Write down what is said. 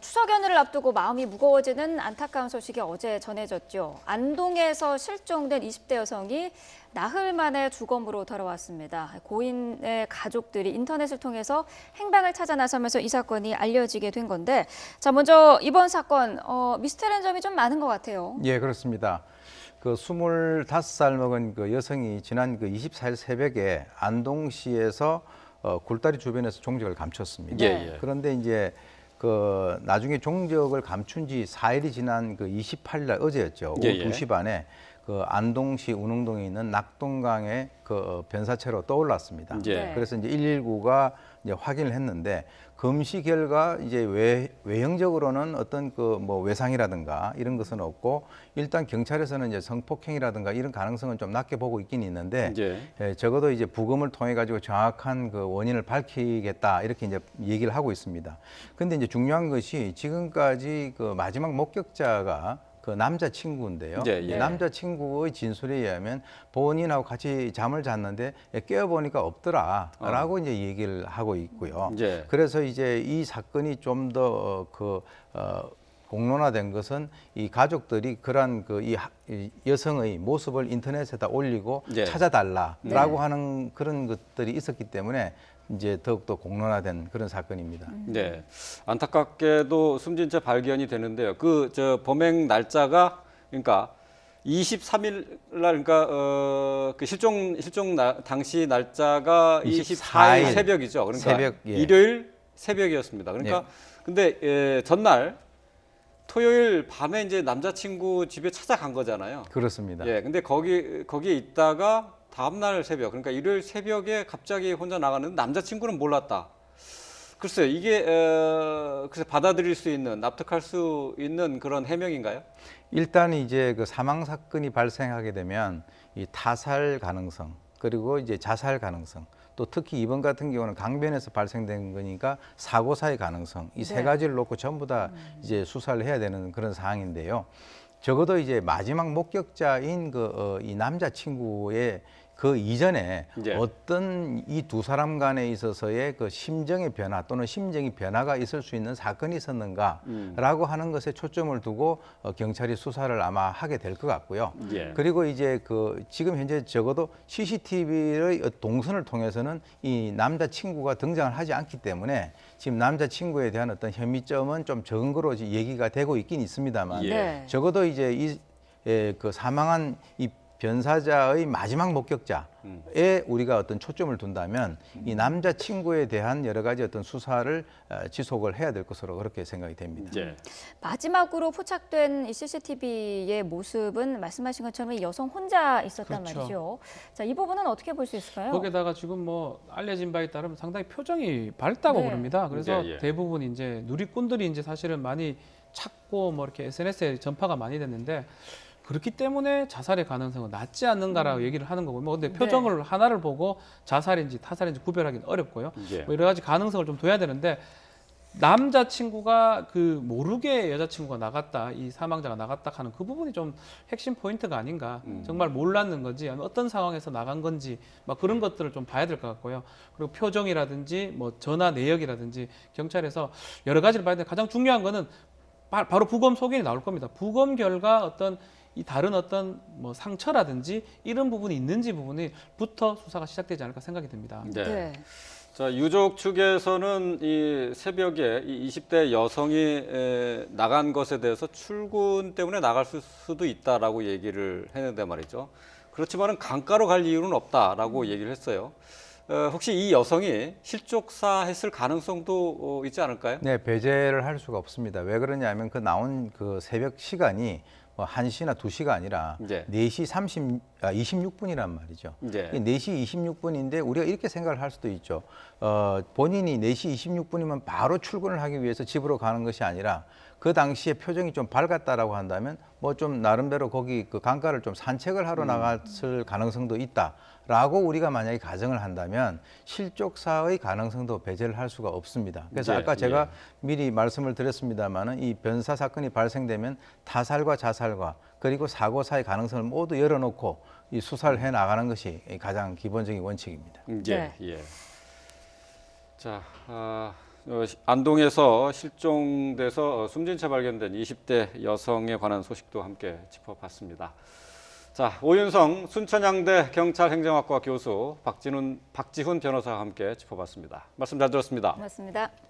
추석 연휴를 앞두고 마음이 무거워지는 안타까운 소식이 어제 전해졌죠. 안동에서 실종된 20대 여성이 나흘 만에 주검으로 돌아왔습니다. 고인의 가족들이 인터넷을 통해서 행방을 찾아 나서면서 이 사건이 알려지게 된 건데, 자, 먼저 이번 사건 미스테리한 점이 좀 많은 것 같아요. 예, 그렇습니다. 그 25살 먹은 그 여성이 지난 그 24일 새벽에 안동시에서 굴다리 주변에서 종적을 감췄습니다. 그런데 이제 그 나중에 종적을 감춘 지 4일이 지난 그 28일 날 어제였죠. 오후 2시 반에 그 안동시 운흥동에 있는 낙동강의 그 변사체로 떠올랐습니다. 그래서 이제 119가 이제 확인을 했는데 검시 결과 이제 외형적으로는 어떤 그 뭐 외상이라든가 이런 것은 없고 일단 경찰에서는 이제 성폭행이라든가 이런 가능성은 좀 낮게 보고 있긴 있는데 적어도 이제 부검을 통해 가지고 정확한 그 원인을 밝히겠다 이렇게 이제 얘기를 하고 있습니다. 근데 이제 중요한 것이 지금까지 그 마지막 목격자가 그 남자친구인데요. 남자친구의 진술에 의하면 본인하고 같이 잠을 잤는데 깨어보니까 없더라라고 이제 얘기를 하고 있고요. 그래서 이제 이 사건이 좀 더 공론화된 것은 이 가족들이 그러한 그 이 여성의 모습을 인터넷에다 올리고 찾아달라라고 하는 그런 것들이 있었기 때문에 이제 더욱더 공론화된 그런 사건입니다. 네, 안타깝게도 숨진 채 발견이 되는데요. 그 저 범행 날짜가 그러니까 23일 날 그러니까 그 실종 당시 날짜가 24일 새벽이죠. 그러니까 새벽, 일요일 새벽이었습니다. 그러니까 근데 전날 토요일 밤에 이제 남자친구 집에 찾아간 거잖아요. 그렇습니다. 근데 거기에 있다가 다음날 새벽, 그러니까 일요일 새벽에 갑자기 혼자 나가는데 남자친구는 몰랐다. 글쎄요, 이게 글쎄 받아들일 수 있는, 납득할 수 있는 그런 해명인가요? 일단 이제 그 사망 사건이 발생하게 되면 이 타살 가능성 그리고 이제 자살 가능성 또 특히 이번 같은 경우는 강변에서 발생된 거니까 사고사의 가능성 이 세 가지를 놓고 전부 다 이제 수사를 해야 되는 그런 상황인데요. 적어도 이제 마지막 목격자인 그 이 남자친구의 그 이전에 어떤 이 두 사람 간에 있어서의 그 심정의 변화 또는 심정의 변화가 있을 수 있는 사건이 있었는가라고 하는 것에 초점을 두고 경찰이 수사를 아마 하게 될 것 같고요. 그리고 이제 그 지금 현재 적어도 CCTV의 동선을 통해서는 이 남자친구가 등장을 하지 않기 때문에 지금 남자친구에 대한 어떤 혐의점은 좀 적은 거로 얘기가 되고 있긴 있습니다만 적어도 이제 그 사망한 이 변사자의 마지막 목격자에 우리가 어떤 초점을 둔다면 이 남자친구에 대한 여러 가지 어떤 수사를 지속을 해야 될 것으로 그렇게 생각이 됩니다. 마지막으로 포착된 이 CCTV의 모습은 말씀하신 것처럼 이 여성 혼자 있었단 말이죠. 자, 이 부분은 어떻게 볼 수 있을까요? 거기다가 지금 뭐 알려진 바에 따르면 상당히 표정이 밝다고 그럽니다. 그래서 대부분 이제 누리꾼들이 이제 사실은 많이 찾고 뭐 이렇게 SNS에 전파가 많이 됐는데 그렇기 때문에 자살의 가능성은 낮지 않는가라고 얘기를 하는 거고요. 뭐 근데 표정을 하나를 보고 자살인지 타살인지 구별하기는 어렵고요. 뭐 여러 가지 가능성을 좀 둬야 되는데 남자친구가 그 모르게 여자친구가 나갔다, 이 사망자가 나갔다 하는 그 부분이 좀 핵심 포인트가 아닌가. 정말 몰랐는 건지 어떤 상황에서 나간 건지 막 그런 것들을 좀 봐야 될 것 같고요. 그리고 표정이라든지 뭐 전화 내역이라든지 경찰에서 여러 가지를 봐야 되는데 가장 중요한 거는 바로 부검 소견이 나올 겁니다. 부검 결과 어떤 이 다른 어떤 뭐 상처라든지 이런 부분이 있는지 부분이부터 수사가 시작되지 않을까 생각이 듭니다. 자, 유족 측에서는 이 새벽에 이 20대 여성이 나간 것에 대해서 출근 때문에 나갈 수도 있다라고 얘기를 했는데 말이죠. 그렇지만은 강가로 갈 이유는 없다라고 얘기를 했어요. 혹시 이 여성이 실족사했을 가능성도 있지 않을까요? 네, 배제를 할 수가 없습니다. 왜 그러냐면 그 나온 그 새벽 시간이 뭐 1시나 2시가 아니라 4시 26분이란 말이죠. 4시 26분인데 우리가 이렇게 생각을 할 수도 있죠. 본인이 4시 26분이면 바로 출근을 하기 위해서 집으로 가는 것이 아니라 그 당시에 표정이 좀 밝았다라고 한다면 뭐 좀 나름대로 거기 그 강가를 좀 산책을 하러 나갔을 가능성도 있다라고 우리가 만약에 가정을 한다면 실족사의 가능성도 배제를 할 수가 없습니다. 그래서 아까 제가 미리 말씀을 드렸습니다마는 이 변사 사건이 발생되면 타살과 자살과 그리고 사고사의 가능성을 모두 열어놓고 이 수사를 해 나가는 것이 가장 기본적인 원칙입니다. 자, 안동에서 실종돼서 숨진 채 발견된 20대 여성에 관한 소식도 함께 짚어봤습니다. 자, 오윤성 순천향대 경찰행정학과 교수 박지훈 변호사와 함께 짚어봤습니다. 말씀 잘 들었습니다. 고맙습니다.